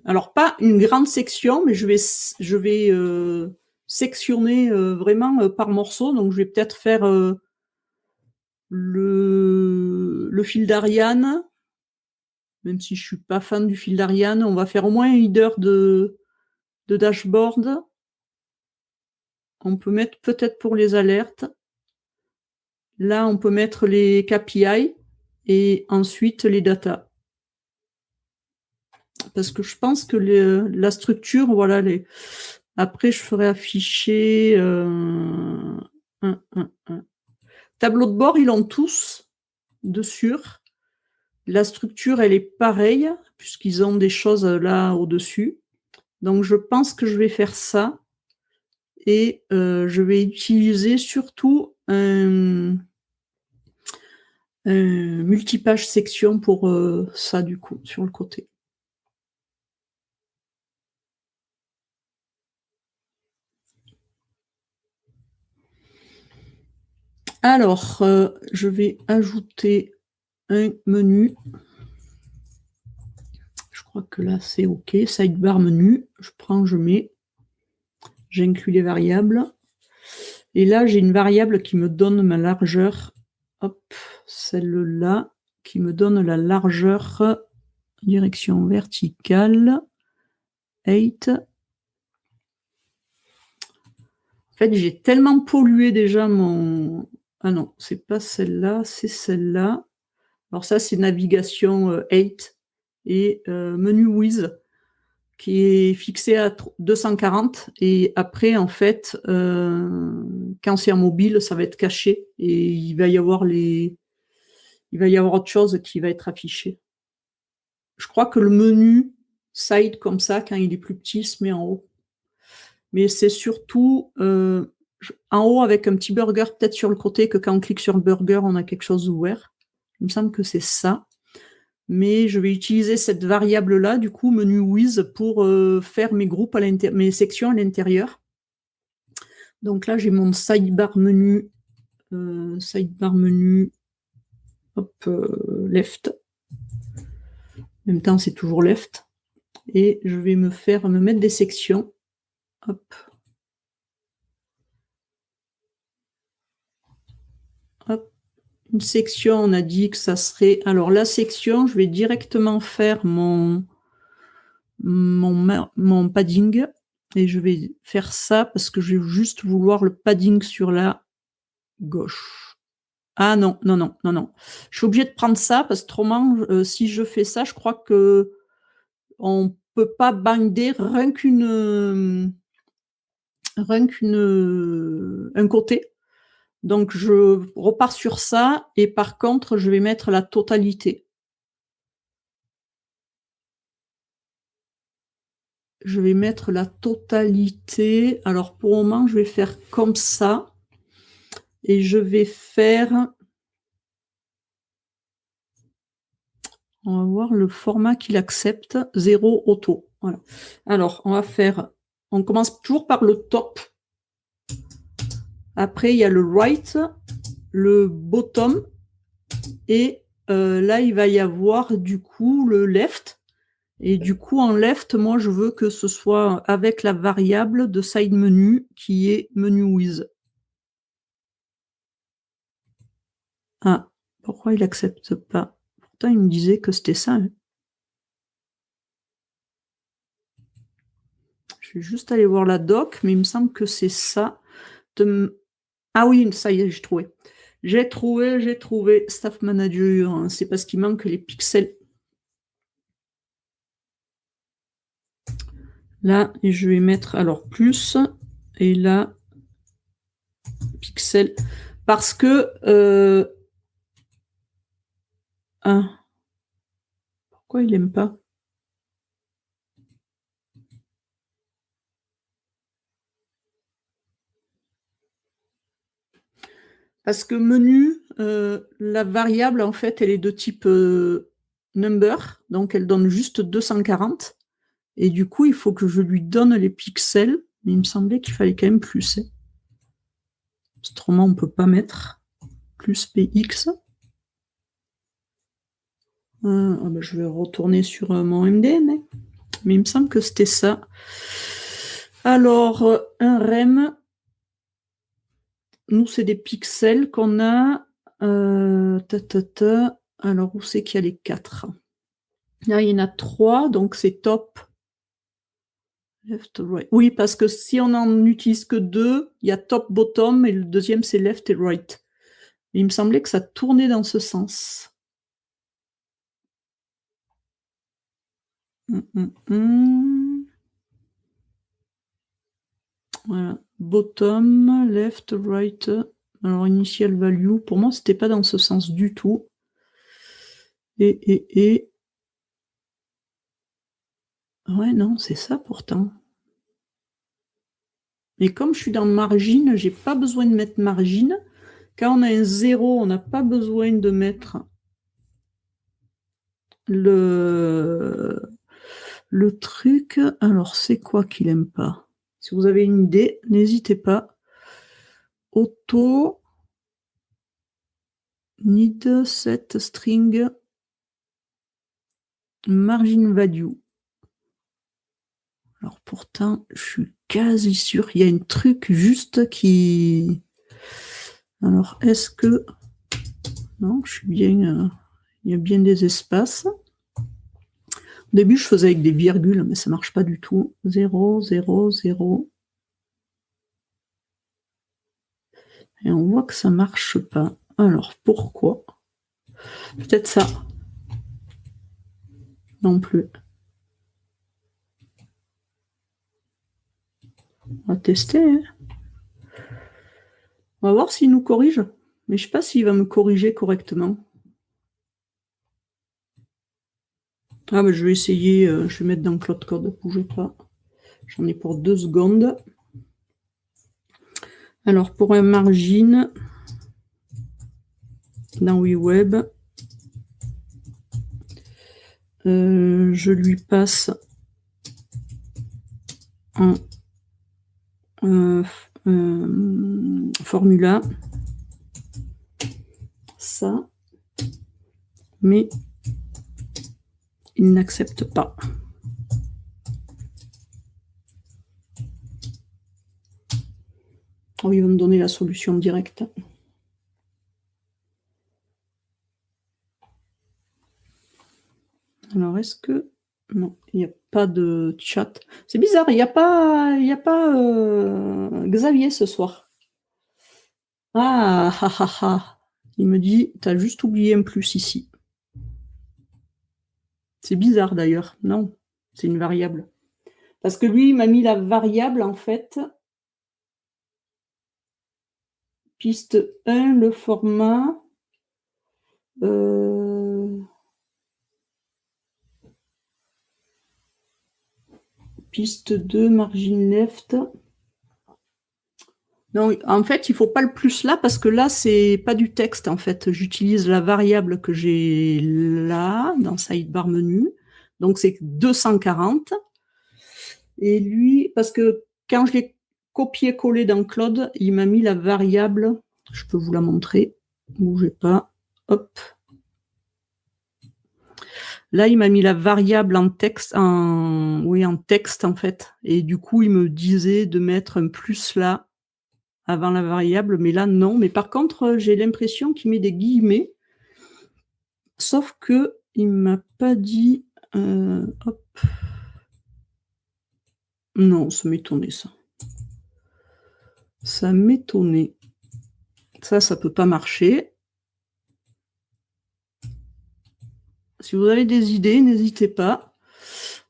alors pas une grande section, mais je vais sectionner vraiment par morceaux. Donc je vais peut-être faire le fil d'Ariane, même si je suis pas fan du fil d'Ariane. On va faire au moins une heure de dashboard. On peut mettre peut-être pour les alertes. Là, on peut mettre les KPI et ensuite les data. Parce que je pense que la structure, voilà, après je ferai afficher tableau de bord, ils l'ont tous dessus. La structure, elle est pareille, puisqu'ils ont des choses là au-dessus. Donc je pense que je vais faire ça. Et je vais utiliser surtout un multipage section pour ça, du coup, sur le côté. Alors, je vais ajouter un menu. Je crois que là, c'est OK. Sidebar menu. Je prends, je mets. J'inclus les variables. Et là, j'ai une variable qui me donne ma largeur. Hop, celle-là, qui me donne la largeur direction verticale. 8. En fait, j'ai tellement pollué déjà mon... Ah non, c'est pas celle-là, c'est celle-là. Alors ça, c'est navigation 8 et menu With qui est fixé à 240 et après, en fait, quand c'est en mobile, ça va être caché et il va y avoir autre chose qui va être affiché. Je crois que le menu side comme ça, quand il est plus petit, se met en haut. Mais c'est surtout en haut avec un petit burger peut-être sur le côté, que quand on clique sur le burger, on a quelque chose ouvert. Il me semble que c'est ça. Mais je vais utiliser cette variable-là, du coup, menu with, pour faire mes groupes mes sections à l'intérieur. Donc là, j'ai mon sidebar menu, hop, left. En même temps, c'est toujours left. Et je vais me mettre des sections. Hop. Hop. Une section, on a dit que ça serait... Alors, la section, je vais directement faire mon padding. Et je vais faire ça parce que je vais juste vouloir le padding sur la gauche. Ah non, non, non, non, non. Je suis obligée de prendre ça parce que autrement, si je fais ça, je crois que on peut pas binder rien un côté. Donc, je repars sur ça et par contre, je vais mettre la totalité. Je vais mettre la totalité. Alors, pour le moment, je vais faire comme ça. Et je vais faire... On va voir le format qu'il accepte. 0 auto. Voilà. Alors, on va faire... On commence toujours par le top. Après, il y a le right, le bottom. Et là, il va y avoir du coup le left. Et du coup, en left, moi, je veux que ce soit avec la variable de side menu qui est menu with. Ah, pourquoi il n'accepte pas? Pourtant, il me disait que c'était ça. Hein. Je vais juste aller voir la doc, mais il me semble que c'est ça. Ah oui, ça y est, j'ai trouvé. J'ai trouvé Staff Manager. Hein. C'est parce qu'il manque les pixels. Là, et je vais mettre alors plus. Et là, pixels. Parce que... Ah. Pourquoi il n'aime pas? Parce que menu, la variable, en fait, elle est de type number, donc elle donne juste 240. Et du coup, il faut que je lui donne les pixels, mais il me semblait qu'il fallait quand même plus. Hein. Autrement, on ne peut pas mettre plus px. Je vais retourner sur mon MDN, hein. Mais il me semble que c'était ça. Alors, un rem, nous, c'est des pixels qu'on a. Alors, où c'est qu'il y a les 4? Là, il y en a 3, donc c'est top. Left, right. Oui, parce que si on n'en utilise que 2, il y a top, bottom, et le deuxième, c'est left et right. Il me semblait que ça tournait dans ce sens. Voilà. Bottom, left, right. Alors, initial value, pour moi, c'était pas dans ce sens du tout. Et... Ouais, non, c'est ça pourtant. Et comme je suis dans margin, j'ai pas besoin de mettre margin. Quand on a un 0, on n'a pas besoin de mettre le truc. Alors, c'est quoi qu'il aime pas? Si vous avez une idée, n'hésitez pas. Auto need set string margin value. Alors pourtant, je suis quasi sûre, il y a un truc juste qui... Alors, est-ce que... Non, je suis bien... il y a bien des espaces. début, je faisais avec des virgules, mais ça marche pas du tout. 0, 0, 0. Et on voit que ça marche pas. Alors, pourquoi? Peut-être ça. Non plus. On va tester. Hein. On va voir s'il nous corrige. Mais je sais pas s'il va me corriger correctement. Ah, mais je vais essayer. Je vais mettre dans Cloud Code. Bougez pas. J'en ai pour 2 secondes. Alors, pour un margin, dans WeWeb, je lui passe en formula ça, mais il n'accepte pas. Oh, il va me donner la solution directe. Alors, est-ce que... Non, il n'y a pas de chat. C'est bizarre, il n'y a pas, Xavier ce soir. Ah, ah, ah, ah. Il me dit, tu as juste oublié un plus ici. C'est bizarre d'ailleurs. Non, c'est une variable. Parce que lui, il m'a mis la variable, en fait. Piste 1, le format... Piste 2, margin left. Non, en fait, il ne faut pas le plus là, parce que là, c'est pas du texte, en fait. J'utilise la variable que j'ai là, dans sidebar menu. Donc, c'est 240. Et lui, parce que quand je l'ai copié-collé dans Claude, il m'a mis la variable. Je peux vous la montrer. Bougez pas. Hop. Là, il m'a mis la variable en texte, en texte, en fait. Et du coup, il me disait de mettre un plus là, avant la variable, mais là, non. Mais par contre, j'ai l'impression qu'il met des guillemets, sauf que il m'a pas dit... hop. Non, ça m'étonnait, ça. Ça m'étonnait. Ça peut pas marcher. Si vous avez des idées, n'hésitez pas.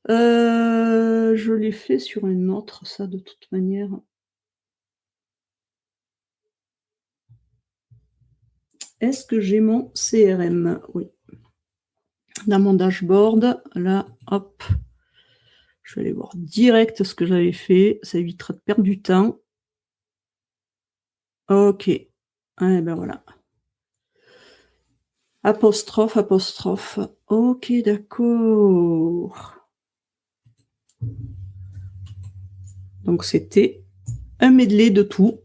Je l'ai fait sur une autre, ça, de toute manière. Est-ce que j'ai mon CRM? Oui. Dans mon dashboard, là, hop, je vais aller voir direct ce que j'avais fait. Ça évitera de perdre du temps. Ok. Eh ben voilà. Apostrophe, apostrophe. Ok, d'accord. Donc, c'était un medley de tout.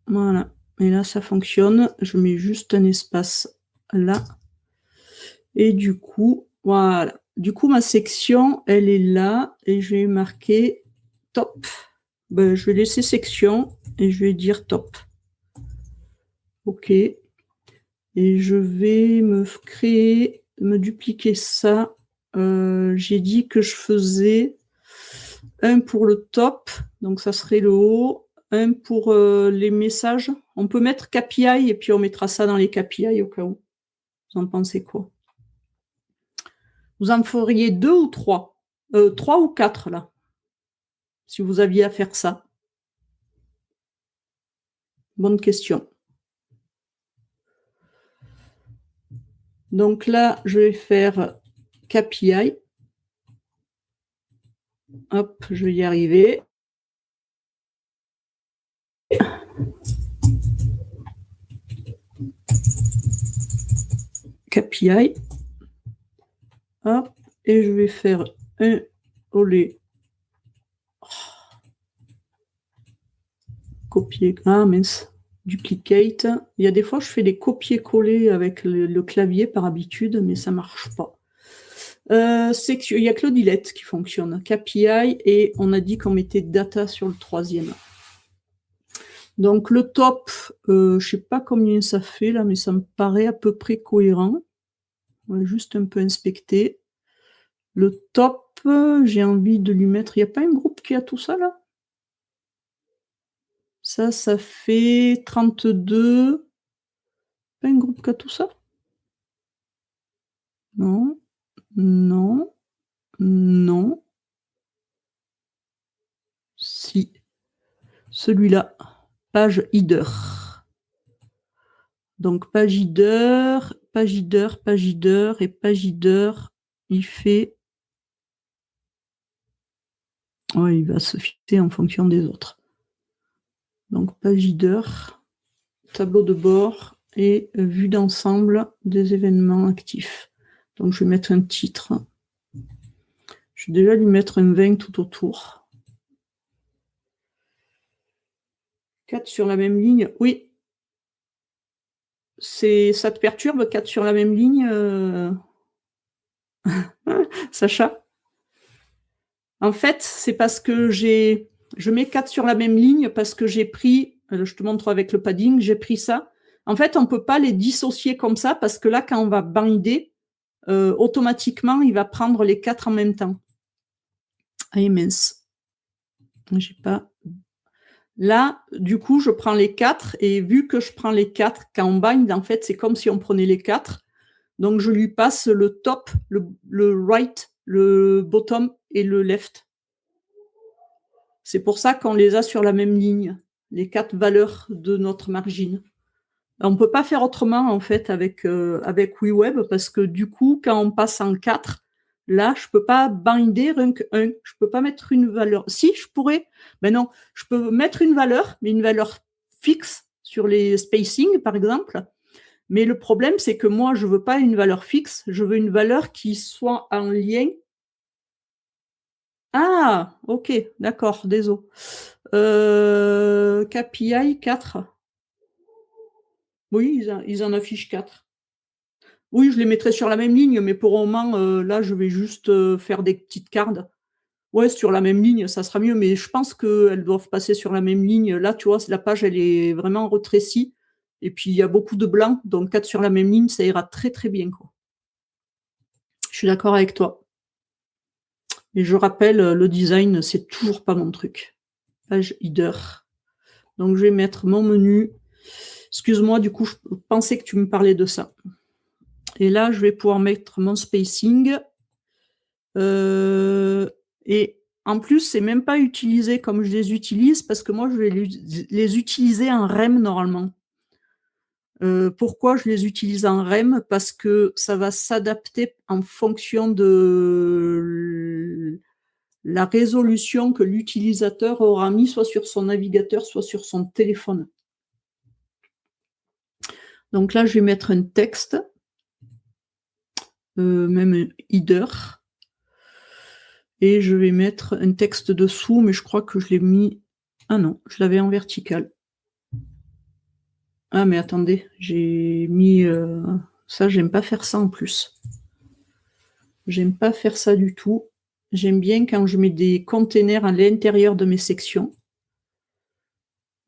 Voilà. Et là, ça fonctionne. Je mets juste un espace là. Et du coup, voilà. Du coup, ma section, elle est là. Et je vais marquer top. Ben, je vais laisser section et je vais dire top. OK. Et je vais me dupliquer ça. J'ai dit que je faisais un pour le top, donc ça serait le haut, un pour les messages. On peut mettre KPI et puis on mettra ça dans les KPI au cas où. Vous en pensez quoi? Vous en feriez 2 ou 3? 3 ou 4 là, si vous aviez à faire ça. Bonne question. Donc là, je vais faire KPI. Hop, je vais y arriver. KPI. Hop, et je vais faire un olé. Copier. Ah mince. Duplicate. Il y a des fois, je fais des copier-coller avec le clavier par habitude, mais ça ne marche pas. Section. Il n'y a que le delete qui fonctionne. KPI, et on a dit qu'on mettait data sur le 3e. Donc le top, je ne sais pas combien ça fait là, mais ça me paraît à peu près cohérent. On va juste un peu inspecter. Le top, j'ai envie de lui mettre... Il n'y a pas un groupe qui a tout ça, là? Ça fait 32. Pas un groupe qui a tout ça? Non, non, non. Si. Celui-là. Page header. Donc, page header, page header, page header, et page header, il fait... Ouais, il va se fixer en fonction des autres. Donc, page header, tableau de bord et vue d'ensemble des événements actifs. Donc, je vais mettre un titre. Je vais déjà lui mettre un 20 tout autour. 4 sur la même ligne, oui. Ça te perturbe, 4 sur la même ligne, Sacha? En fait, c'est parce que je mets 4 sur la même ligne parce que j'ai pris, je te montre avec le padding, j'ai pris ça. En fait, on ne peut pas les dissocier comme ça parce que là, quand on va binder, automatiquement, il va prendre les 4 en même temps. Ah, mince. J'ai pas... Là, du coup, je prends les 4 et vu que je prends les 4, quand on bind, en fait, c'est comme si on prenait les 4. Donc, je lui passe le top, le right, le bottom et le left. C'est pour ça qu'on les a sur la même ligne, les 4 valeurs de notre margin. On ne peut pas faire autrement, en fait, avec WeWeb, parce que du coup, quand on passe en 4, là, je ne peux pas binder rien que 1. Je ne peux pas mettre une valeur. Si, je pourrais. Mais non, je peux mettre une valeur, mais une valeur fixe sur les spacing, par exemple. Mais le problème, c'est que moi, je ne veux pas une valeur fixe. Je veux une valeur qui soit en lien. Ah, ok, d'accord, désolé. KPI 4. Oui, ils en affichent 4. Oui, je les mettrai sur la même ligne, mais pour le moment, là, je vais juste faire des petites cartes. Ouais, sur la même ligne, ça sera mieux, mais je pense qu'elles doivent passer sur la même ligne. Là, tu vois, la page, elle est vraiment retrécie. Et puis, il y a beaucoup de blanc, donc 4 sur la même ligne, ça ira très, très bien, quoi. Je suis d'accord avec toi. Et je rappelle, le design, c'est toujours pas mon truc. Page header. Donc, je vais mettre mon menu. Excuse-moi, du coup, je pensais que tu me parlais de ça. Et là, je vais pouvoir mettre mon spacing. Et en plus, c'est même pas utilisé comme je les utilise parce que moi, je vais les utiliser en REM normalement. Pourquoi je les utilise en REM? Parce que ça va s'adapter en fonction de la résolution que l'utilisateur aura mis soit sur son navigateur, soit sur son téléphone. Donc là, je vais mettre un texte, même un header. Et je vais mettre un texte dessous, mais je crois que je l'ai mis... Ah non, je l'avais en vertical. Ah mais attendez, j'ai mis... Ça, j'aime pas faire ça en plus. J'aime pas faire ça du tout. J'aime bien quand je mets des containers à l'intérieur de mes sections.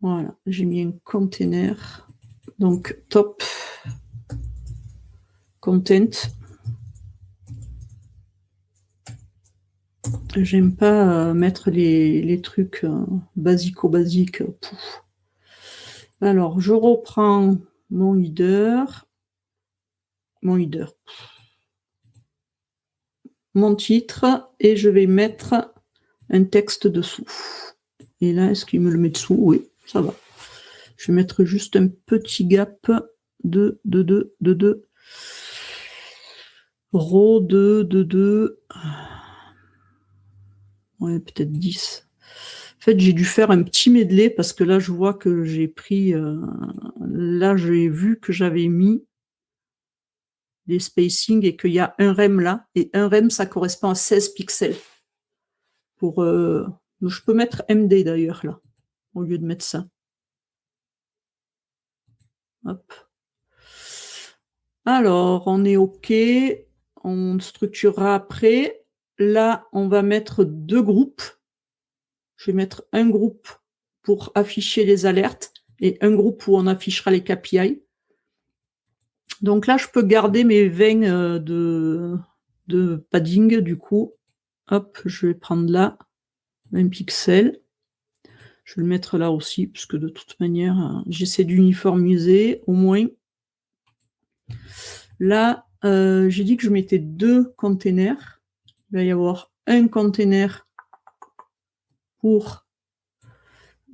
Voilà, j'ai mis un container. Donc, top. Content. J'aime pas mettre les trucs basico-basiques. Alors, je reprends mon header. Mon titre, et je vais mettre un texte dessous. Et là, est-ce qu'il me le met dessous? Oui, ça va. Je vais mettre juste un petit gap de 2. Row 2. Ouais, peut-être 10. En fait, j'ai dû faire un petit medley parce que là, je vois que j'ai pris... là, j'ai vu que j'avais mis des spacing et qu'il y a un rem là. Et un rem, ça correspond à 16 pixels. Je peux mettre MD d'ailleurs là, au lieu de mettre ça. Hop. Alors, on est OK. On structurera après. Là, on va mettre 2 groupes. Je vais mettre un groupe pour afficher les alertes et un groupe où on affichera les KPI. Donc là, je peux garder mes 20 de de padding du coup. Hop, je vais prendre là 20 pixels. Je vais le mettre là aussi, puisque de toute manière, j'essaie d'uniformiser au moins. Là, j'ai dit que je mettais 2 containers. Il va y avoir un container pour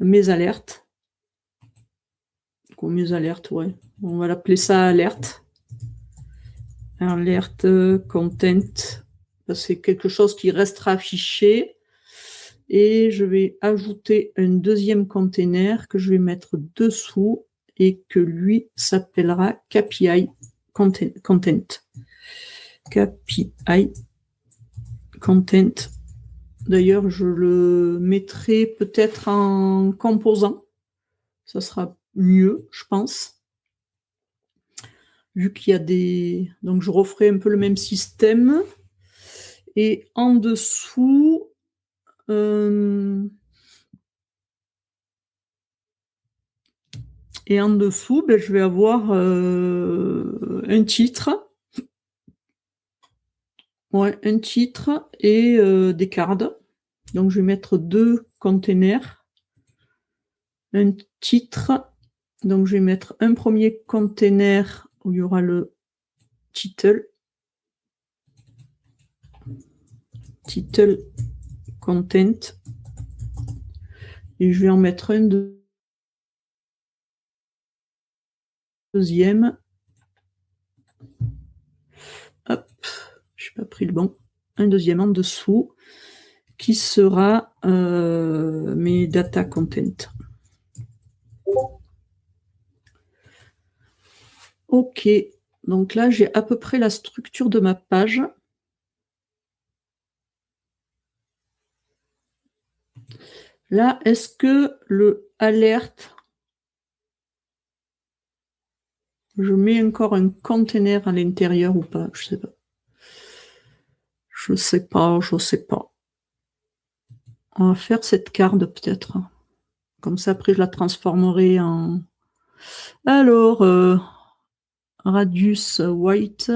mes alertes. Mes alertes, ouais. On va l'appeler ça alerte. Alerte content. C'est quelque chose qui restera affiché. Et je vais ajouter un deuxième container que je vais mettre dessous et que lui s'appellera KPI content. KPI content. D'ailleurs, je le mettrai peut-être en composant. Ça sera mieux, je pense. Vu qu'il y a des... Donc, je referai un peu le même système. Et en dessous... Et en dessous, ben, je vais avoir un titre. Ouais, un titre et des cards. Donc, je vais mettre 2 containers. Un titre. Donc, je vais mettre un premier container où il y aura le title. Title content. Et je vais en mettre un deuxième. Hop, je n'ai pas pris le bon. Un deuxième en dessous qui sera mes data content. Ok, donc là j'ai à peu près la structure de ma page. Là, est-ce que le alerte, je mets encore un container à l'intérieur ou pas? Je sais pas. Je sais pas, je sais pas. On va faire cette carte peut-être. Comme ça, après, je la transformerai en... Alors, Radius White,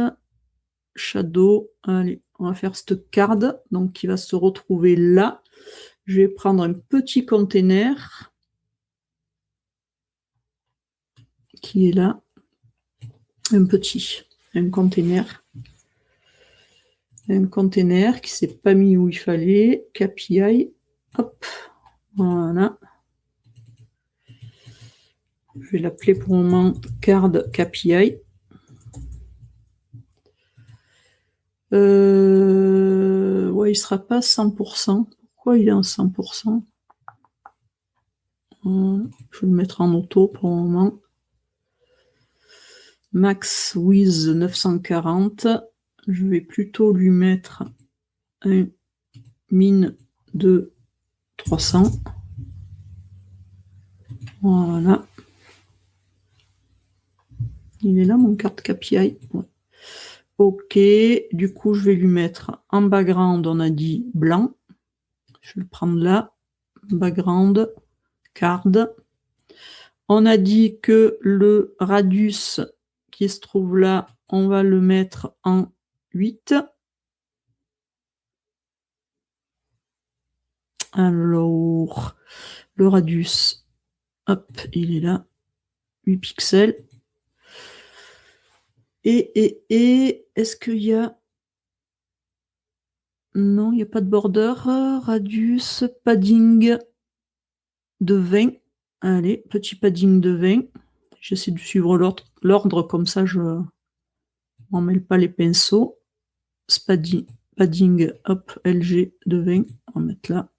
Shadow. Allez, on va faire cette carte, donc qui va se retrouver là. Je vais prendre un petit container qui est là. Un petit, un container. Un container qui s'est pas mis où il fallait. KPI. Hop. Voilà. Je vais l'appeler pour le moment card KPI. Ouais, il sera pas 100%. Pourquoi il est en 100%? Je vais le mettre en auto pour le moment. Max with 940. Je vais plutôt lui mettre un min de 300. Voilà. Il est là mon carte KPI. Ouais. Ok, du coup je vais lui mettre en background, on a dit blanc. Je vais le prendre là. Background, card. On a dit que le radius qui se trouve là, on va le mettre en 8. Alors, le radius, hop, il est là. 8 pixels. Et est-ce qu'il y a... Non, il n'y a pas de border. Radius, padding de 20. Allez, petit padding de 20. J'essaie de suivre l'ordre, comme ça je ne m'en mêle pas les pinceaux. Padding, hop, LG de 20. On va mettre là.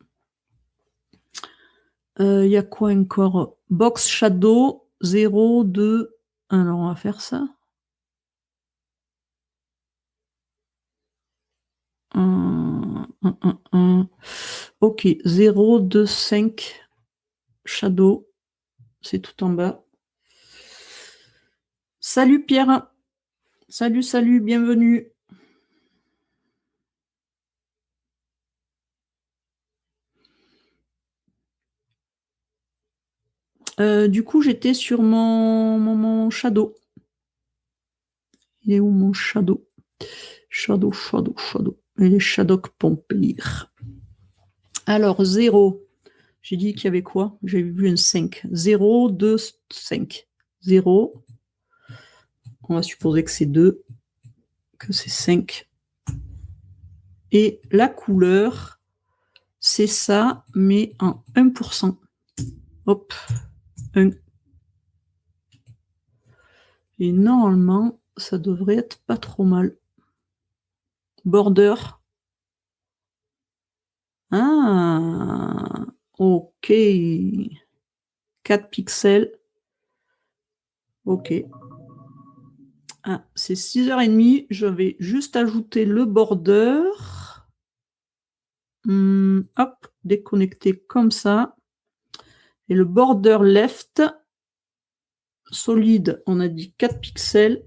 Il y a quoi encore? Box Shadow 0, 2. Alors, on va faire ça. Ok, 0, 2, 5. Shadow. C'est tout en bas. Salut Pierre. Salut, salut, bienvenue. Du coup, j'étais sur mon shadow. Il est où mon shadow? Shadow, shadow, shadow. Et les Shadok Pompir. Alors, 0. J'ai dit qu'il y avait quoi? J'ai vu un 5. 0, 2, 5. 0. On va supposer que c'est 2. Que c'est 5. Et la couleur, c'est ça, mais en 1%. Hop. 1. Et normalement, ça devrait être pas trop mal. Border. Ah, ok. 4 pixels. Ok. Ah, c'est 6h30. Je vais juste ajouter le border. Hop, déconnecter comme ça. Et le border left, solide, on a dit 4 pixels.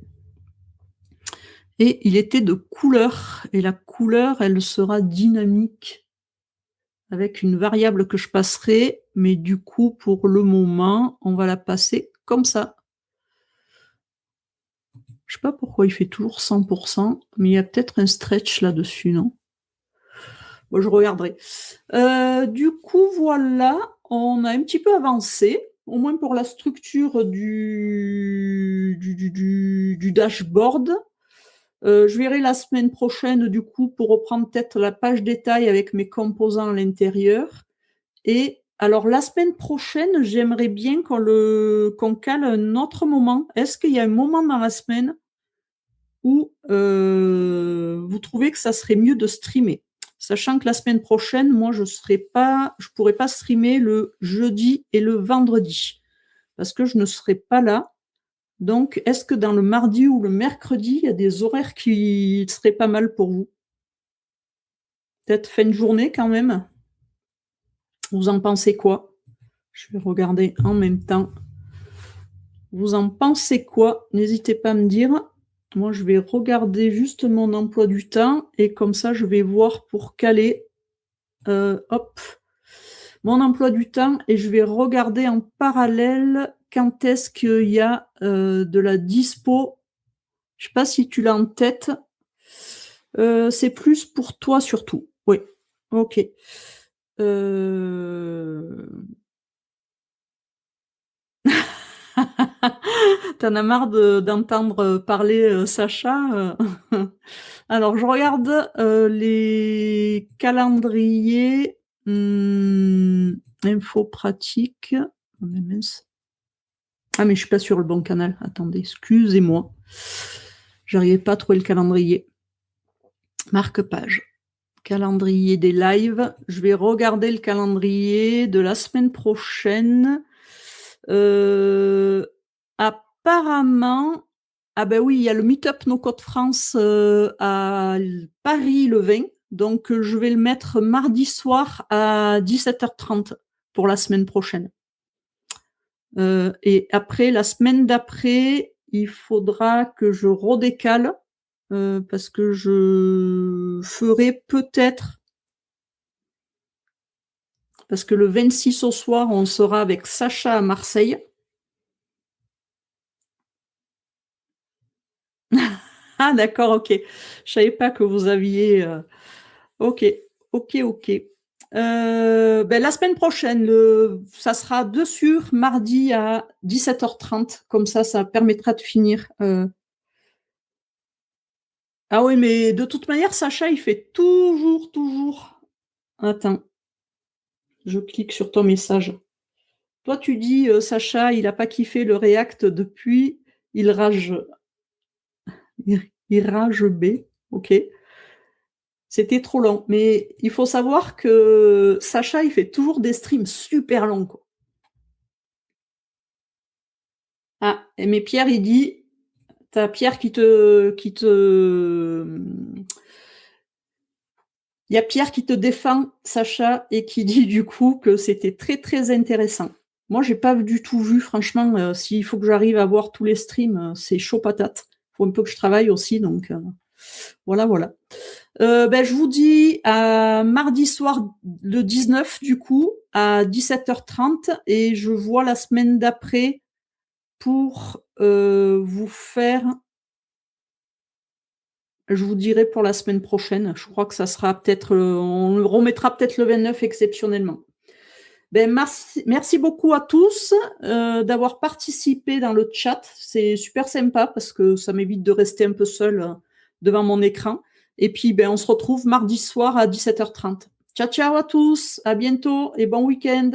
Et il était de couleur. Et la couleur, elle sera dynamique. Avec une variable que je passerai. Mais du coup, pour le moment, on va la passer comme ça. Je sais pas pourquoi il fait toujours 100%, mais il y a peut-être un stretch là-dessus, non? Bon, je regarderai. Du coup, voilà, on a un petit peu avancé, au moins pour la structure du dashboard. Je verrai la semaine prochaine, du coup, pour reprendre peut-être la page détail avec mes composants à l'intérieur. Et alors, la semaine prochaine, j'aimerais bien qu'on cale un autre moment. Est-ce qu'il y a un moment dans la semaine où vous trouvez que ça serait mieux de streamer? Sachant que la semaine prochaine, moi, je pourrais pas streamer le jeudi et le vendredi parce que je ne serai pas là. Donc, est-ce que dans le mardi ou le mercredi, il y a des horaires qui seraient pas mal pour vous? Peut-être fin de journée quand même? Vous en pensez quoi? Je vais regarder en même temps. Vous en pensez quoi? N'hésitez pas à me dire. Moi, je vais regarder juste mon emploi du temps et comme ça, je vais voir pour caler hop, mon emploi du temps et je vais regarder en parallèle quand est-ce qu'il y a de la dispo. Je sais pas si tu l'as en tête. C'est plus pour toi surtout. Oui. Ok. T'en as marre d'entendre parler Sacha Alors, je regarde les calendriers info pratique. Oh, mais mince. Ah, mais je suis pas sur le bon canal. Attendez, excusez-moi. J'arrivais pas à trouver le calendrier. Marque-page. Calendrier des lives. Je vais regarder le calendrier de la semaine prochaine. Apparemment, ah ben oui, il y a le Meetup No Code France à Paris le 20. Donc, je vais le mettre mardi soir à 17h30 pour la semaine prochaine. Et après, la semaine d'après, il faudra que je redécale parce que je ferai peut-être, parce que le 26 au soir, on sera avec Sacha à Marseille. Ah d'accord, ok. Je savais pas que vous aviez... Ok, ok. Ben, la semaine prochaine, ça sera dessus, mardi à 17h30. Comme ça permettra de finir. Ah oui, mais de toute manière, Sacha, il fait toujours... Attends, je clique sur ton message. Toi, tu dis, Sacha, il n'a pas kiffé le React depuis, il rage... Il rage B, ok. C'était trop long. Mais il faut savoir que Sacha, il fait toujours des streams super longs, quoi. Ah, mais Pierre, il dit, t'as Pierre il y a Pierre qui te défend, Sacha, et qui dit du coup que c'était très intéressant. Moi, j'ai pas du tout vu, franchement, s'il faut que j'arrive à voir tous les streams, c'est chaud patate. Faut un peu que je travaille aussi, donc voilà. Ben, je vous dis à mardi soir le 19 du coup à 17h30 et je vois la semaine d'après pour vous faire je vous dirai pour la semaine prochaine. Je crois que ça sera peut-être, on le remettra peut-être le 29 exceptionnellement. Ben, merci beaucoup à tous d'avoir participé dans le chat. C'est super sympa parce que ça m'évite de rester un peu seule devant mon écran. Et puis, ben, on se retrouve mardi soir à 17h30. Ciao, ciao à tous. À bientôt et bon week-end.